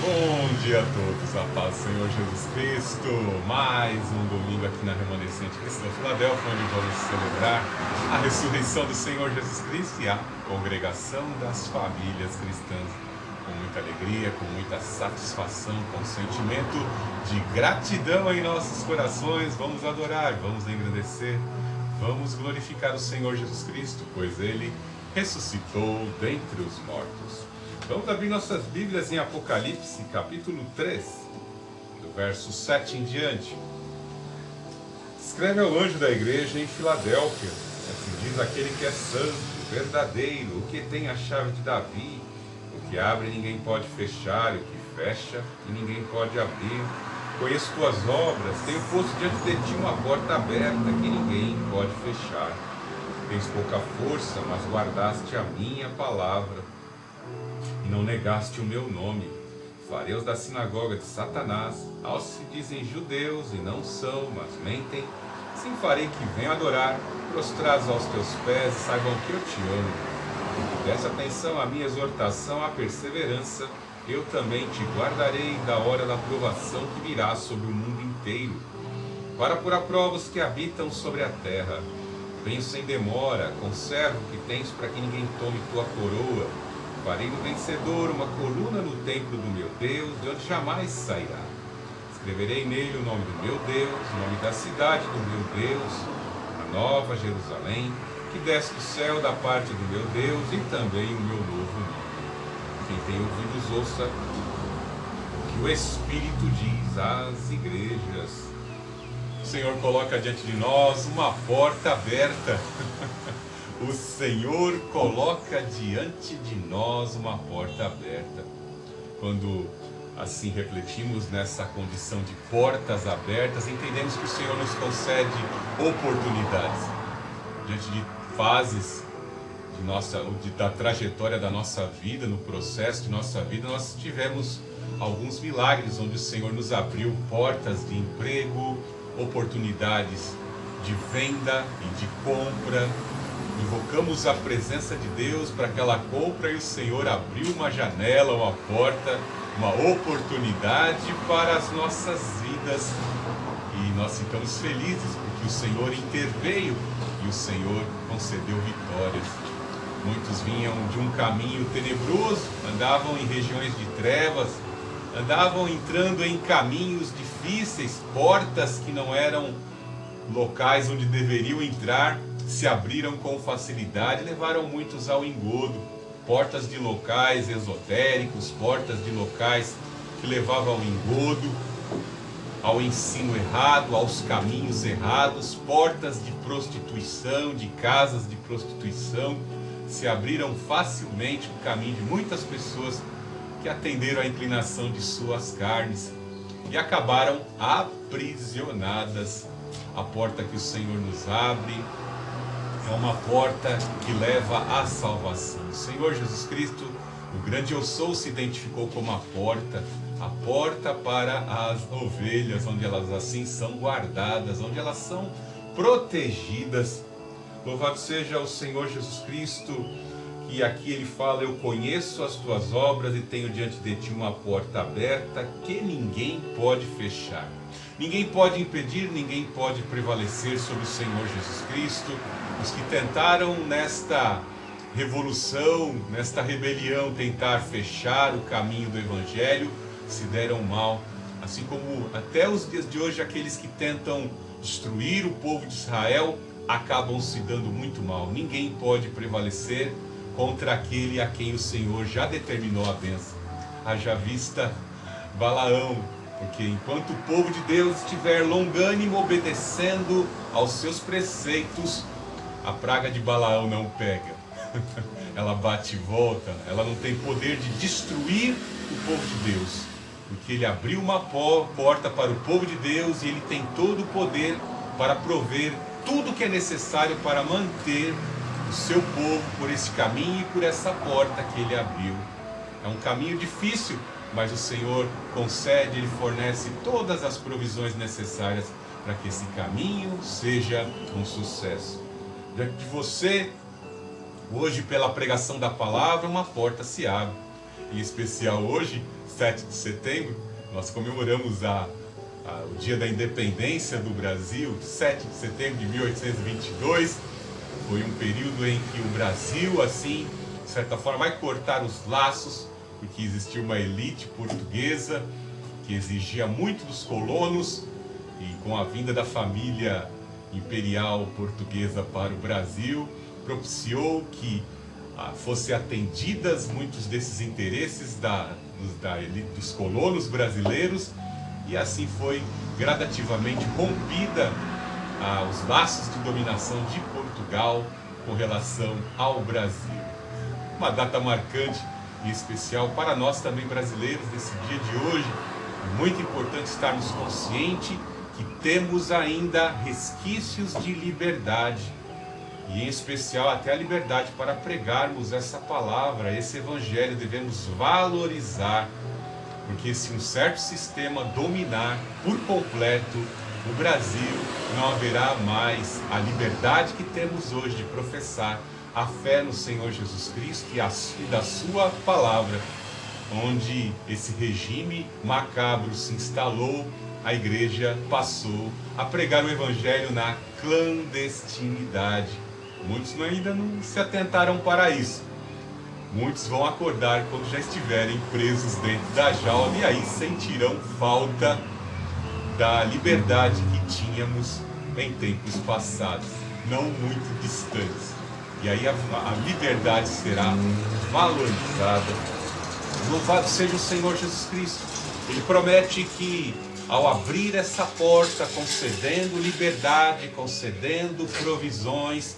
Bom dia a todos, a paz do Senhor Jesus Cristo. Mais um domingo aqui na Remanescente Cristã Filadélfia, onde vamos celebrar a ressurreição do Senhor Jesus Cristo e a congregação das famílias cristãs. Com muita alegria, com muita satisfação, com sentimento de gratidão em nossos corações, vamos adorar, vamos engrandecer, vamos glorificar o Senhor Jesus Cristo, pois Ele ressuscitou dentre os mortos. Vamos abrir nossas Bíblias em Apocalipse, capítulo 3, do verso 7 em diante. Escreve ao anjo da igreja em Filadélfia, assim diz aquele que é santo, verdadeiro, o que tem a chave de Davi, o que abre ninguém pode fechar, e o que fecha e ninguém pode abrir. Conheço tuas obras, tenho posto diante de ti uma porta aberta que ninguém pode fechar. Tens pouca força, mas guardaste a minha palavra e não negaste o meu nome. Fareus da sinagoga de Satanás, aos que se dizem judeus e não são, mas mentem, sim farei que venham adorar, prostrados aos teus pés, e saibam que eu te amo. E que desse atenção à minha exortação, à perseverança, eu também te guardarei da hora da provação que virá sobre o mundo inteiro, para pôr à prova os que habitam sobre a terra. Venho sem demora, conservo o que tens para que ninguém tome tua coroa. Farei do vencedor uma coluna no templo do meu Deus, de onde jamais sairá. Escreverei nele o nome do meu Deus, o nome da cidade do meu Deus, a nova Jerusalém, que desce do céu da parte do meu Deus, e também o meu novo nome. Quem tem ouvidos ouça o que o Espírito diz às igrejas. O Senhor coloca diante de nós uma porta aberta. O Senhor coloca diante de nós uma porta aberta. Quando assim refletimos nessa condição de portas abertas, entendemos que o Senhor nos concede oportunidades. Diante de fases da trajetória da nossa vida, no processo de nossa vida, nós tivemos alguns milagres onde o Senhor nos abriu portas de emprego, oportunidades de venda e de compra. Invocamos a presença de Deus para aquela compra e o Senhor abriu uma janela, uma porta, uma oportunidade para as nossas vidas. E nós ficamos felizes porque o Senhor interveio e o Senhor concedeu vitórias. Muitos vinham de um caminho tenebroso, andavam em regiões de trevas, andavam entrando em caminhos difíceis, portas que não eram locais onde deveriam entrar, se abriram com facilidade, levaram muitos ao engodo. Portas de locais esotéricos, portas de locais que levavam ao engodo, ao ensino errado, aos caminhos errados, portas de prostituição, de casas de prostituição, se abriram facilmente o caminho de muitas pessoas que atenderam à inclinação de suas carnes e acabaram aprisionadas. A porta que o Senhor nos abre é uma porta que leva à salvação. O Senhor Jesus Cristo, o grande eu sou, se identificou como a porta para as ovelhas, onde elas assim são guardadas, onde elas são protegidas. Louvado seja o Senhor Jesus Cristo, que aqui ele fala: eu conheço as tuas obras e tenho diante de ti uma porta aberta que ninguém pode fechar. Ninguém pode impedir, ninguém pode prevalecer sobre o Senhor Jesus Cristo. Os que tentaram nesta revolução, nesta rebelião, tentar fechar o caminho do Evangelho, se deram mal. Assim como até os dias de hoje, aqueles que tentam destruir o povo de Israel, acabam se dando muito mal. Ninguém pode prevalecer contra aquele a quem o Senhor já determinou a bênção. Haja vista Balaão, porque enquanto o povo de Deus estiver longânimo, obedecendo aos seus preceitos, a praga de Balaão não pega. Ela bate e volta, ela não tem poder de destruir o povo de Deus, porque ele abriu uma porta para o povo de Deus e ele tem todo o poder para prover tudo o que é necessário para manter o seu povo por esse caminho e por essa porta que ele abriu. É um caminho difícil, mas o Senhor concede, ele fornece todas as provisões necessárias para que esse caminho seja um sucesso. Diante de você, hoje, pela pregação da palavra, uma porta se abre. Em especial hoje, 7 de setembro, nós comemoramos o dia da independência do Brasil, 7 de setembro de 1822. Foi um período em que o Brasil, assim, de certa forma, vai cortar os laços, porque existia uma elite portuguesa que exigia muito dos colonos, e com a vinda da família imperial portuguesa para o Brasil, propiciou que fossem atendidas muitos desses interesses da elite dos colonos brasileiros, e assim foi gradativamente rompida os laços de dominação de Portugal com relação ao Brasil. Uma data marcante e especial para nós também brasileiros desse dia de hoje. É muito importante estarmos conscientes que temos ainda resquícios de liberdade, e em especial até a liberdade para pregarmos essa palavra, esse evangelho. Devemos valorizar, porque se um certo sistema dominar por completo o Brasil, não haverá mais a liberdade que temos hoje de professar a fé no Senhor Jesus Cristo e da sua palavra. Onde esse regime macabro se instalou, a igreja passou a pregar o evangelho na clandestinidade. Muitos ainda não se atentaram para isso. Muitos vão acordar quando já estiverem presos dentro da jaula, e aí sentirão falta da liberdade que tínhamos em tempos passados, não muito distantes. E aí a liberdade será valorizada. Louvado seja o Senhor Jesus Cristo. Ele promete que ao abrir essa porta, concedendo liberdade, concedendo provisões,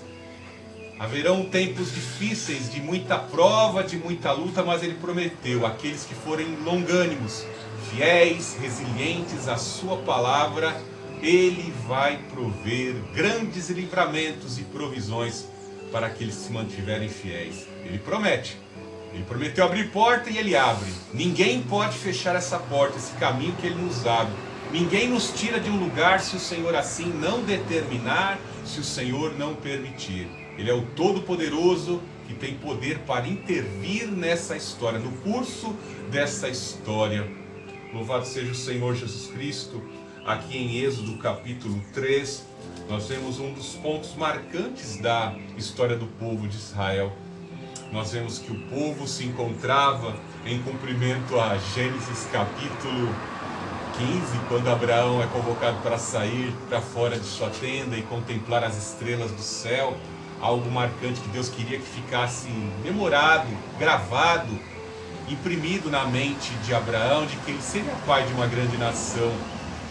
haverão tempos difíceis, de muita prova, de muita luta, mas ele prometeu: aqueles que forem longânimos, fiéis, resilientes à sua palavra, ele vai prover grandes livramentos e provisões para aqueles que se mantiverem fiéis. Ele promete. Ele prometeu abrir porta e ele abre. Ninguém pode fechar essa porta, esse caminho que ele nos abre. Ninguém nos tira de um lugar se o Senhor assim não determinar, se o Senhor não permitir. Ele é o Todo-Poderoso que tem poder para intervir nessa história, no curso dessa história. Louvado seja o Senhor Jesus Cristo. Aqui em Êxodo capítulo 3, nós vemos um dos pontos marcantes da história do povo de Israel. Nós vemos que o povo se encontrava em cumprimento a Gênesis capítulo 15, quando Abraão é convocado para sair para fora de sua tenda e contemplar as estrelas do céu. Algo marcante que Deus queria que ficasse memorado, gravado, imprimido na mente de Abraão, de que ele seria pai de uma grande nação.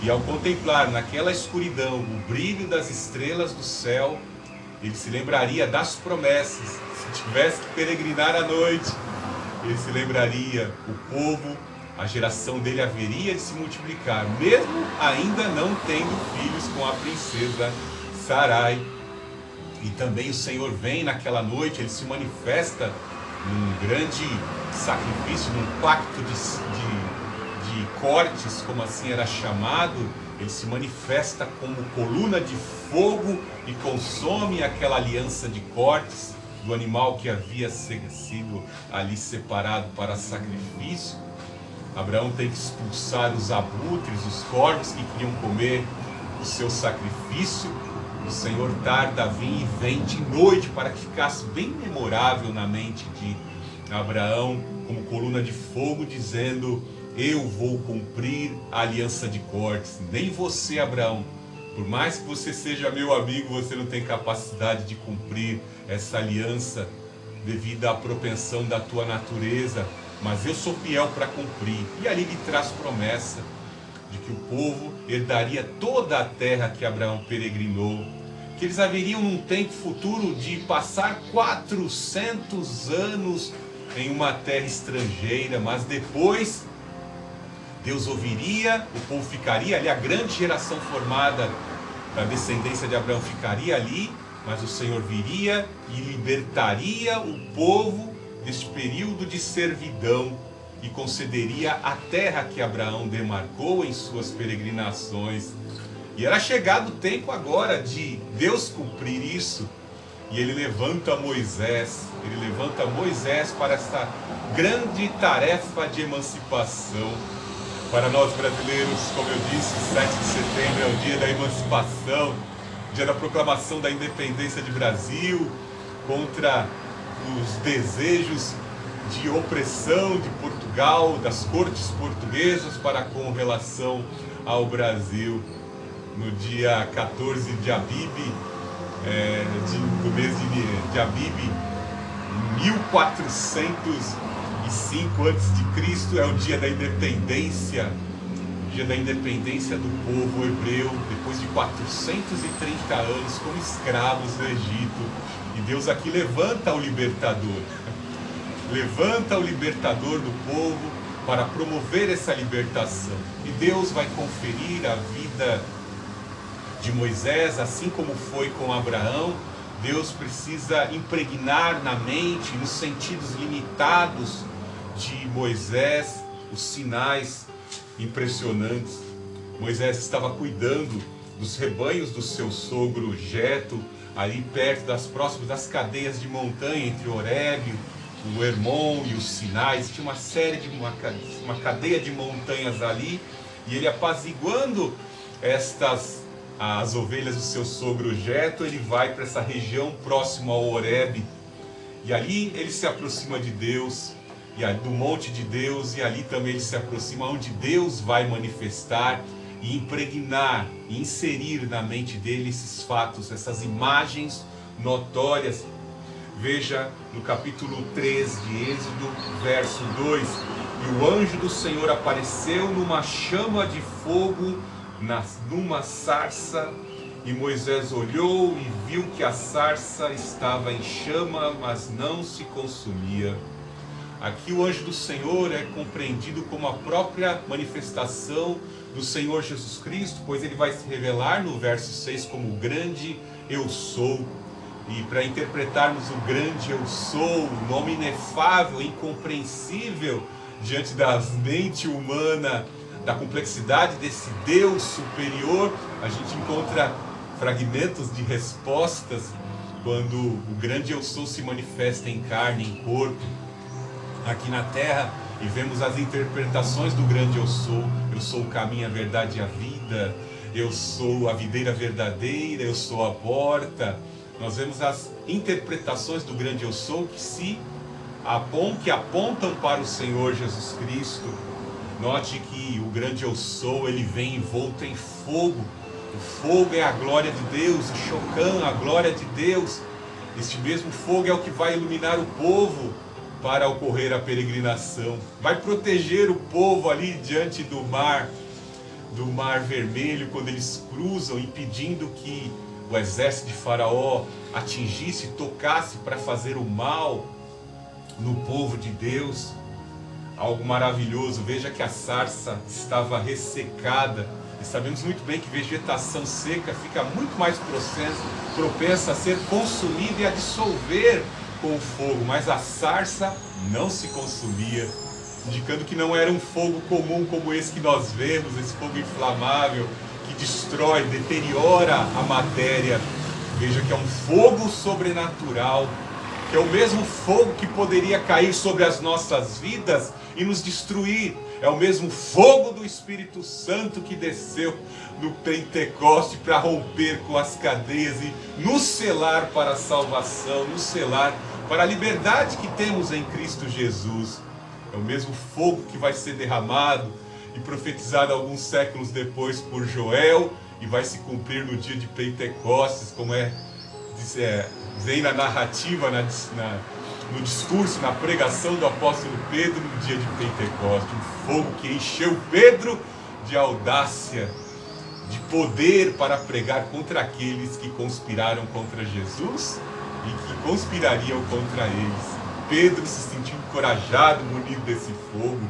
E ao contemplar naquela escuridão o brilho das estrelas do céu, ele se lembraria das promessas. Se tivesse que peregrinar à noite, ele se lembraria: o povo, a geração dele haveria de se multiplicar, mesmo ainda não tendo filhos, com a princesa Sarai. E também o Senhor vem naquela noite, ele se manifesta num grande sacrifício, num pacto de cortes, como assim era chamado. Ele se manifesta como coluna de fogo e consome aquela aliança de cortes do animal que havia sido ali separado para sacrifício. Abraão tem que expulsar os abutres, os corvos que queriam comer o seu sacrifício. O Senhor tarda a vir e vem de noite, para que ficasse bem memorável na mente de Abraão, como coluna de fogo, dizendo: eu vou cumprir a aliança de cortes. Nem você, Abraão, por mais que você seja meu amigo, você não tem capacidade de cumprir essa aliança devido à propensão da tua natureza, mas eu sou fiel para cumprir. E ali lhe traz promessa de que o povo herdaria toda a terra que Abraão peregrinou, que eles haveriam num tempo futuro de passar 400 anos em uma terra estrangeira, mas depois Deus ouviria, o povo ficaria ali, a grande geração formada da descendência de Abraão ficaria ali, mas o Senhor viria e libertaria o povo deste período de servidão e concederia a terra que Abraão demarcou em suas peregrinações. E era chegado o tempo agora de Deus cumprir isso. e ele levanta Moisés para essa grande tarefa de emancipação. Para nós brasileiros, como eu disse, 7 de setembro é o dia da emancipação, dia da proclamação da independência de Brasil, contra os desejos de opressão de Portugal, das cortes portuguesas para com relação ao Brasil. No dia 14 de Abib, do mês de Abib, em 1405 a.C., é o dia da independência, do povo hebreu, depois de 430 anos como escravos no Egito. E Deus aqui levanta o libertador do povo para promover essa libertação. E Deus vai conferir a vida de Moisés, assim como foi com Abraão. Deus precisa impregnar na mente, nos sentidos limitados de Moisés, os sinais impressionantes. Moisés estava cuidando dos rebanhos do seu sogro Jetro, ali perto das cadeias de montanha entre Horebe, o Hermon e os Sinais. Tinha uma cadeia de montanhas ali, e ele apaziguando as ovelhas do seu sogro Jetro, ele vai para essa região próxima ao Horebe, e ali ele se aproxima de Deus, do monte de Deus, e ali também ele se aproxima onde Deus vai manifestar e impregnar e inserir na mente dele esses fatos, essas imagens notórias. Veja no capítulo 3 de Êxodo, verso 2: e o anjo do Senhor apareceu numa chama de fogo, numa sarça, e Moisés olhou e viu que a sarça estava em chama, mas não se consumia. Aqui o anjo do Senhor é compreendido como a própria manifestação do Senhor Jesus Cristo, pois ele vai se revelar no verso 6 como o grande eu sou. E para interpretarmos o grande eu sou, o nome inefável, incompreensível diante da mente humana, da complexidade desse Deus superior, a gente encontra fragmentos de respostas quando o grande eu sou se manifesta em carne, em corpo, aqui na terra, e vemos as interpretações do grande eu sou o caminho, a verdade e a vida, eu sou a videira verdadeira, eu sou a porta. Nós vemos as interpretações do grande eu sou que apontam para o Senhor Jesus Cristo. Note que o grande eu sou, ele vem envolto em fogo. O fogo é a glória de Deus, o Shochan, a glória de Deus. Este mesmo fogo é o que vai iluminar o povo para ocorrer a peregrinação. Vai proteger o povo ali diante do mar Vermelho, quando eles cruzam, impedindo que o exército de Faraó atingisse, tocasse para fazer o mal no povo de Deus. Algo maravilhoso. Veja que a sarça estava ressecada, e sabemos muito bem que vegetação seca fica muito mais propensa a ser consumida e a dissolver com o fogo, mas a sarça não se consumia, indicando que não era um fogo comum como esse que nós vemos, esse fogo inflamável que destrói, deteriora a matéria. Veja que é um fogo sobrenatural, que é o mesmo fogo que poderia cair sobre as nossas vidas e nos destruir. É o mesmo fogo do Espírito Santo que desceu no Pentecoste para romper com as cadeias e nos selar para a salvação, nos selar para a liberdade que temos em Cristo Jesus. É o mesmo fogo que vai ser derramado e profetizado alguns séculos depois por Joel, e vai se cumprir no dia de Pentecostes, como vem na narrativa, no discurso, na pregação do apóstolo Pedro no dia de Pentecostes. Um fogo que encheu Pedro de audácia, de poder para pregar contra aqueles que conspiraram contra Jesus e que conspirariam contra eles. Pedro se sentiu encorajado, munido desse fogo.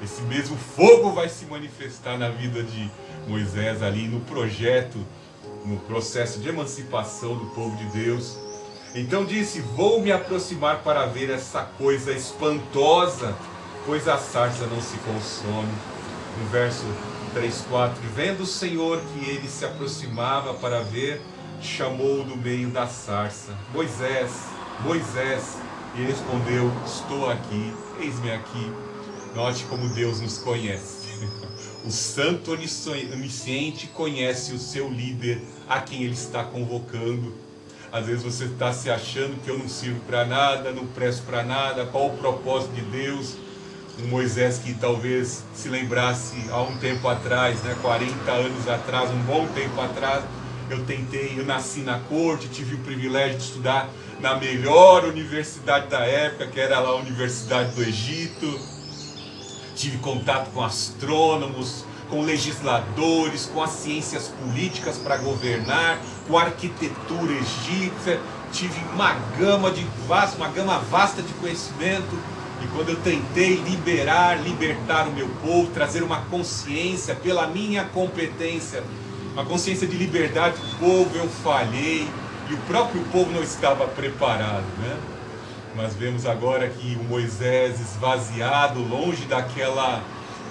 Esse mesmo fogo vai se manifestar na vida de Moisés ali no processo de emancipação do povo de Deus. Então disse: vou me aproximar para ver essa coisa espantosa, pois a sarça não se consome. No verso 3, 4, vendo o Senhor que ele se aproximava para ver, chamou no meio da sarça: Moisés, Moisés. E ele respondeu: estou aqui, eis-me aqui. Note como Deus nos conhece. O Santo Onisciente conhece o seu líder, a quem ele está convocando. Às vezes você está se achando que eu não sirvo para nada, não presto para nada. Qual o propósito de Deus? Um Moisés que talvez se lembrasse há um tempo atrás, 40 anos atrás, um bom tempo atrás, eu nasci na corte, tive o privilégio de estudar na melhor universidade da época, que era lá a Universidade do Egito. Tive contato com astrônomos, com legisladores, com as ciências políticas para governar, com a arquitetura egípcia. Tive uma gama vasta de conhecimento. E quando eu tentei libertar o meu povo, trazer uma consciência pela minha competência, uma consciência de liberdade do povo, eu falhei. E o próprio povo não estava preparado, Mas vemos agora que o Moisés esvaziado, longe daquela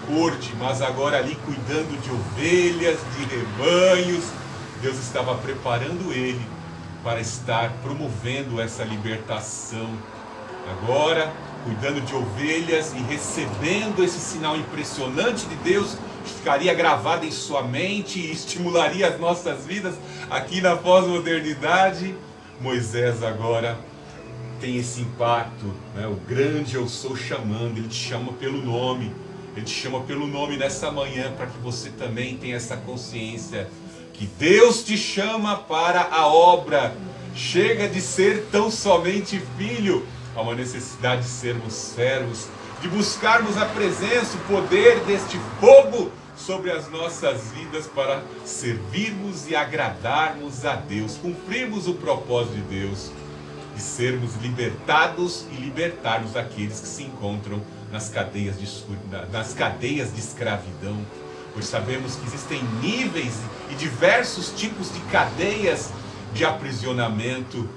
corte, mas agora ali cuidando de ovelhas, de rebanhos. Deus estava preparando ele para estar promovendo essa libertação. Agora, cuidando de ovelhas e recebendo esse sinal impressionante de Deus, que ficaria gravado em sua mente e estimularia as nossas vidas aqui na pós-modernidade. Moisés agora tem esse impacto, o grande eu sou chamando, ele te chama pelo nome, ele te chama pelo nome nessa manhã, para que você também tenha essa consciência, que Deus te chama para a obra. Chega de ser tão somente filho, há uma necessidade de sermos servos, de buscarmos a presença, o poder deste fogo sobre as nossas vidas, para servirmos e agradarmos a Deus, cumprirmos o propósito de Deus, de sermos libertados e libertarmos aqueles que se encontram nas cadeias de escravidão. Pois sabemos que existem níveis e diversos tipos de cadeias de aprisionamento.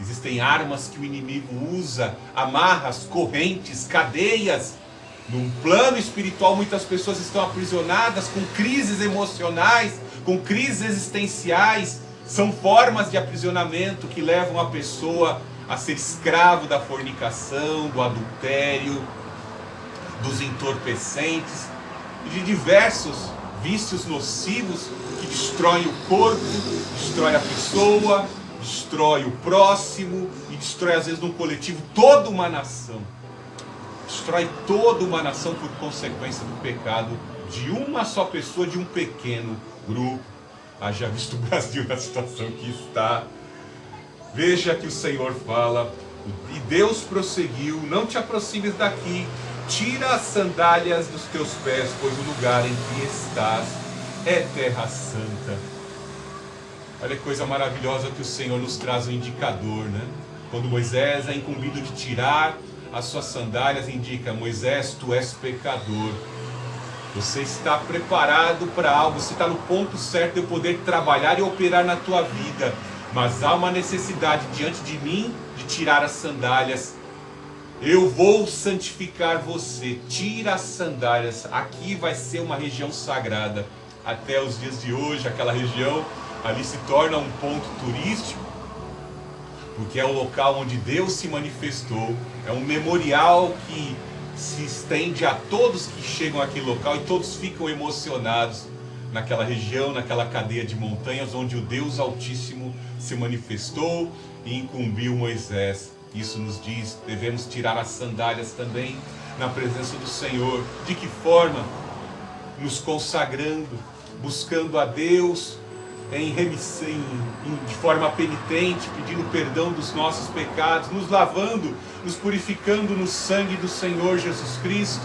Existem armas que o inimigo usa, amarras, correntes, cadeias. Num plano espiritual, muitas pessoas estão aprisionadas com crises emocionais, com crises existenciais. São formas de aprisionamento que levam a pessoa a ser escravo da fornicação, do adultério, dos entorpecentes e de diversos vícios nocivos que destroem o corpo, destrói a pessoa, destrói o próximo e destrói às vezes no coletivo toda uma nação. Destrói toda uma nação por consequência do pecado de uma só pessoa, de um pequeno grupo. Haja visto o Brasil na situação que está. Veja que o Senhor fala, e Deus prosseguiu: não te aproximes daqui, tira as sandálias dos teus pés, pois o lugar em que estás é terra santa. Olha que coisa maravilhosa que o Senhor nos traz um indicador, Quando Moisés é incumbido de tirar as suas sandálias, indica: Moisés, tu és pecador. Você está preparado para algo, você está no ponto certo de eu poder trabalhar e operar na tua vida. Mas há uma necessidade diante de mim de tirar as sandálias. Eu vou santificar você. Tira as sandálias. Aqui vai ser uma região sagrada. Até os dias de hoje, aquela região ali se torna um ponto turístico, porque é o local onde Deus se manifestou. É um memorial que se estende a todos que chegam àquele local, e todos ficam emocionados naquela região, naquela cadeia de montanhas onde o Deus Altíssimo se manifestou e incumbiu Moisés. Isso nos diz, devemos tirar as sandálias também na presença do Senhor. De que forma? Nos consagrando, buscando a Deus de forma penitente, pedindo perdão dos nossos pecados, nos lavando, nos purificando no sangue do Senhor Jesus Cristo,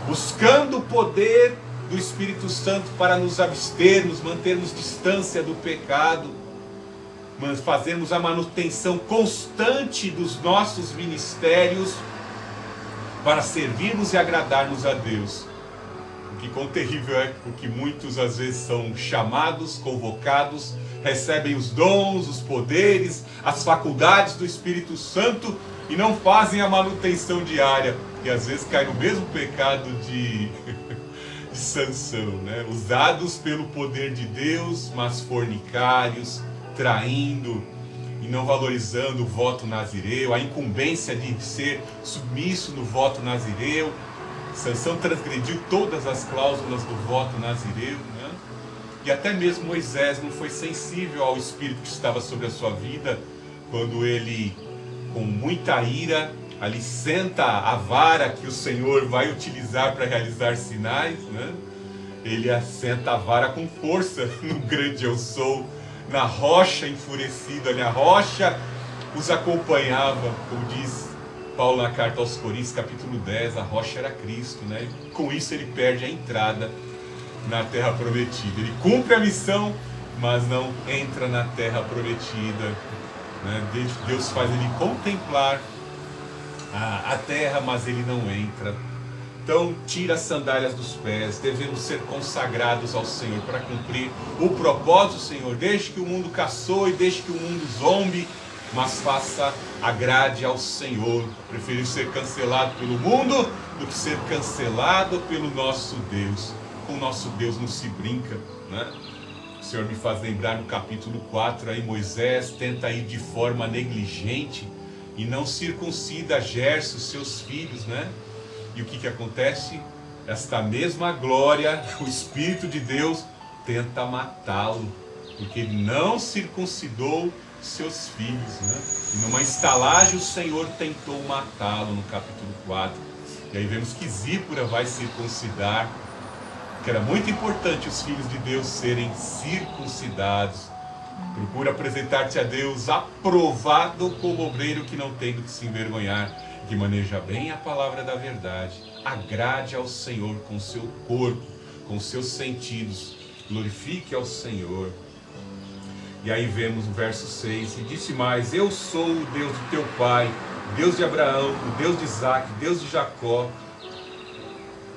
buscando o poder do Espírito Santo para nos abstermos, mantermos distância do pecado, fazermos a manutenção constante dos nossos ministérios para servirmos e agradarmos a Deus. O que quão terrível é porque muitos às vezes são chamados, convocados, recebem os dons, os poderes, as faculdades do Espírito Santo e não fazem a manutenção diária, e às vezes cai no mesmo pecado de Sansão, Usados pelo poder de Deus, mas fornicários, traindo e não valorizando o voto nazireu, a incumbência de ser submisso no voto nazireu. Sansão transgrediu todas as cláusulas do voto nazireu, né? E até mesmo Moisés não foi sensível ao espírito que estava sobre a sua vida, quando ele, com muita ira, ali senta a vara que o Senhor vai utilizar para realizar sinais, né? Ele assenta a vara com força no grande eu sou, na rocha enfurecido, ali a rocha os acompanhava, como diz Paulo na carta aos Coríntios, capítulo 10, a rocha era Cristo, né? Com isso ele perde a entrada na terra prometida. Ele cumpre a missão, mas não entra na terra prometida, né? Deus faz ele contemplar a terra, mas ele não entra. Então tira as sandálias dos pés. Devemos ser consagrados ao Senhor para cumprir o propósito do Senhor. Deixe que o mundo caçoe, deixe que o mundo zombe, mas faça agrade ao Senhor. Preferir ser cancelado pelo mundo do que ser cancelado pelo nosso Deus. Com o nosso Deus não se brinca, né? O Senhor me faz lembrar no capítulo 4, aí Moisés tenta ir de forma negligente e não circuncida Gerson, seus filhos, né? E o que acontece? Esta mesma glória, o Espírito de Deus tenta matá-lo, porque ele não circuncidou seus filhos, né? E numa estalagem o Senhor tentou matá-lo, no capítulo 4. E aí vemos que Zípora vai circuncidar, que era muito importante os filhos de Deus serem circuncidados. Procura apresentar-te a Deus aprovado como obreiro que não tem do que se envergonhar, que maneja bem a palavra da verdade. Agrade ao Senhor com seu corpo, com seus sentidos. Glorifique ao Senhor. E aí vemos o verso 6. E disse mais: eu sou o Deus de teu pai, Deus de Abraão, o Deus de Isaque, Deus de Jacó.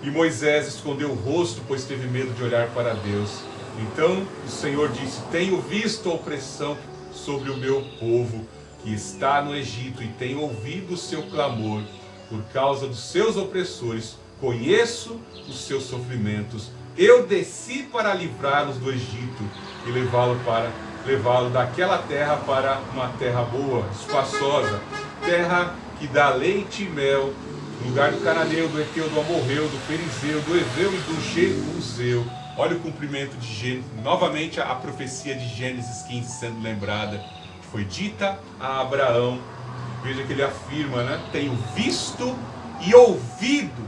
E Moisés escondeu o rosto, pois teve medo de olhar para Deus. Então o Senhor disse: tenho visto a opressão sobre o meu povo, que está no Egito, e tenho ouvido o seu clamor por causa dos seus opressores. Conheço os seus sofrimentos. Eu desci para livrá-los do Egito e levá-lo daquela terra para uma terra boa, espaçosa, terra que dá leite e mel, lugar do cananeu, do Eteu, do Amorreu, do Perizeu, do Eveu e do Jebuseu. Olha o cumprimento de Gênesis, novamente a profecia de Gênesis 15 sendo lembrada, que foi dita a Abraão. Veja que ele afirma, né? Tenho visto e ouvido.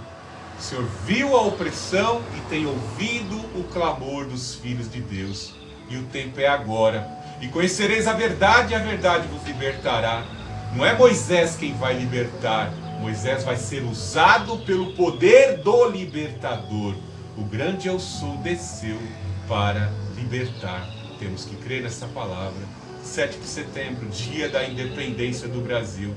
O Senhor viu a opressão e tem ouvido o clamor dos filhos de Deus. E o tempo é agora. E conhecereis a verdade, e a verdade vos libertará. Não é Moisés quem vai libertar. Moisés vai ser usado pelo poder do libertador. O grande eu sou desceu para libertar. Temos que crer nessa palavra. 7 de setembro, dia da independência do Brasil.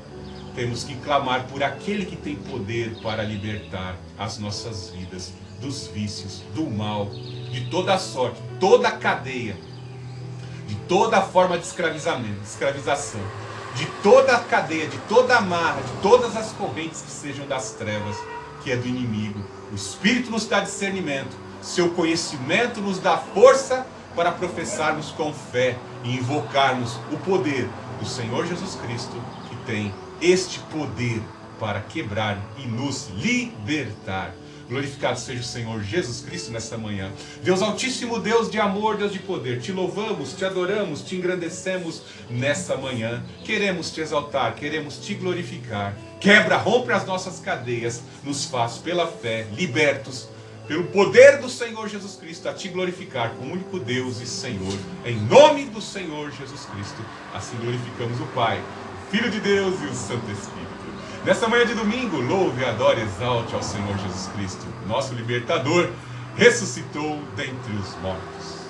Temos que clamar por aquele que tem poder para libertar as nossas vidas dos vícios, do mal, de toda a sorte, toda a cadeia, de toda a forma de escravização, de toda a cadeia, de toda a amarra, de todas as correntes que sejam das trevas, que é do inimigo. O Espírito nos dá discernimento, seu conhecimento nos dá força para professarmos com fé e invocarmos o poder do Senhor Jesus Cristo, que tem este poder para quebrar e nos libertar. Glorificado seja o Senhor Jesus Cristo nesta manhã. Deus Altíssimo, Deus de amor, Deus de poder, te louvamos, te adoramos, te engrandecemos nesta manhã. Queremos te exaltar, queremos te glorificar. Quebra, rompe as nossas cadeias, nos faz pela fé libertos, pelo poder do Senhor Jesus Cristo, a te glorificar como único Deus e Senhor. Em nome do Senhor Jesus Cristo, assim glorificamos o Pai, o Filho de Deus e o Santo Espírito. Nesta manhã de domingo, louve, adore, exalte ao Senhor Jesus Cristo, nosso libertador, ressuscitou dentre os mortos.